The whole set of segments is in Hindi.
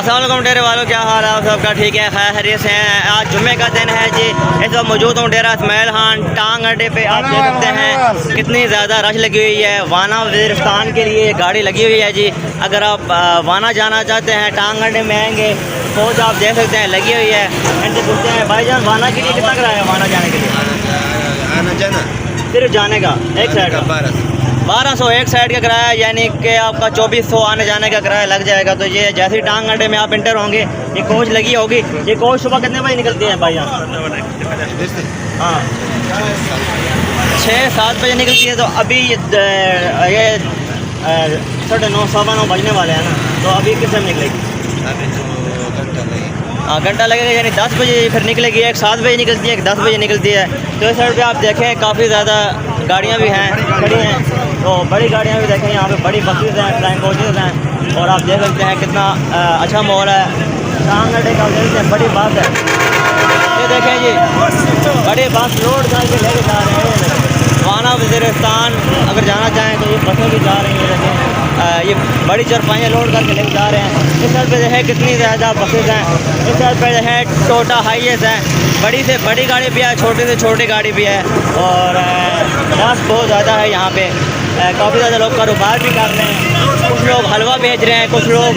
अस्सलाम वालेकुम डेरे वालों, क्या हाल है आप सबका? ठीक है, खैर खैरियत से हैं। आज जुम्मे का दिन है जी। इस वक्त मौजूद हूँ डेरा इसमाइल खान टांग अड्डे पे। आप देख सकते हैं कितनी ज़्यादा रश लगी हुई है। वाना वज़ीरिस्तान के लिए गाड़ी लगी हुई है जी। अगर आप वाना जाना चाहते हैं, टांग अड्डे में आएंगे, फौज आप देख सकते हैं लगी हुई है। इनसे पूछते हैं भाईजान वाना के लिए कितना किराया है? वाना जाने के लिए आना जाना सिर्फ जाने का एक साइड का 1200 एक साइड का किराया, यानी कि आपका 2400 आने जाने का किराया लग जाएगा। तो ये जैसे ही टांग अड्डे में आप इंटर होंगे, ये कोच लगी होगी। ये कोच सुबह कितने बजे निकलती है भाई? हाँ 6-7 बजे निकलती है। तो अभी ये 9:30 9:15 बजने वाले हैं ना, तो अभी किस टाइम निकलेगी? हाँ घंटा लगेगा, यानी 10 बजे फिर निकलेगी। एक 7 बजे निकलती है, एक 10 बजे निकलती है। तो इस साइड पे आप देखें काफ़ी ज़्यादा गाड़ियाँ भी हैं, खड़ी हैं। तो बड़ी गाड़ियाँ भी देखें, यहाँ पे बड़ी बसेज हैं, फ्लाइंग कोचेज़ हैं। और आप देख सकते हैं कितना अच्छा माहौल है। टांग अड्डे का देख सकते हैं, बड़ी बस है। ये देखें जी, बड़ी बस लोड करके लेके जा रहे हैं वाना वज़ीरिस्तान। अगर जाना चाहें तो ये बसें भी जा रही हैं। देखें ये बड़ी चरपाइयाँ लोड करके लेके जा रहे हैं। इस साइड पे देखें कितनी ज़्यादा बसेज हैं। इस साइड पे देखें टोटा हाईएस है, बड़ी से बड़ी गाड़ी भी है, छोटी से छोटी गाड़ी भी है। और रश बहुत ज़्यादा है यहाँ पे। काफ़ी ज़्यादा लोग कारोबार भी कर रहे हैं। कुछ लोग हलवा बेच रहे हैं, कुछ लोग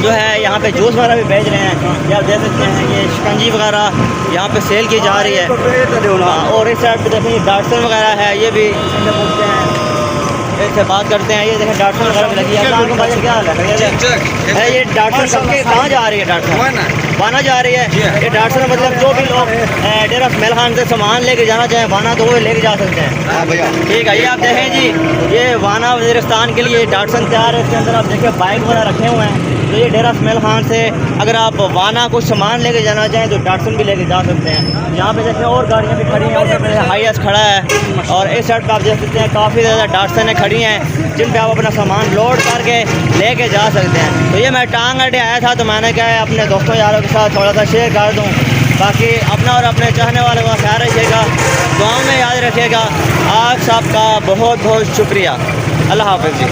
जो है यहाँ पे जूस वगैरह भी बेच रहे हैं। ये आप देख सकते हैं, ये शिकंजी वगैरह यहाँ पे सेल की जा रही है। और इस साइड पे देखें डाटसन वगैरह है, ये भी इनसे पूछते हैं, इससे बात करते हैं। ये देखें डाटसन वगैरह भी लगी है। आपको भाई क्या हाल है? ये डाटसन सबके कहाँ जा रही है? डाटसन वाना जा रही है। ये डाटसन मतलब जो भी लोग डेरा इसमाइल खान से सामान लेके जाना चाहें वाना, तो वो लेके जा सकते हैं। ठीक है, ये आप देखें जी, ये वाना वज़ीरिस्तान के लिए डाटसन तैयार है। इसके अंदर आप देखें बाइक वगैरह रखे हुए हैं। तो ये डेरा इसमाइल खान से अगर आप वाना कुछ सामान लेके जाना चाहें तो डाटसन भी लेके जा सकते हैं। यहाँ पे देखें और गाड़ियाँ भी खड़ी हैं, उसमें हाईएस खड़ा है। और इस साइड पर आप देख सकते हैं काफ़ी ज़्यादा डाटसनें खड़ी हैं, जिन पे आप अपना सामान लोड करके लेके जा सकते हैं। तो ये मैं टांग अड्डे आया था, तो मैंने क्या है अपने दोस्तों यारों के साथ थोड़ा सा शेयर कर दूँ। बाकी अपना और अपने चाहने वालों का ख्याल रखिएगा, दुआओं में याद रखिएगा। आप सबका बहुत बहुत शुक्रिया। अल्लाह हाफ़िज़ जी।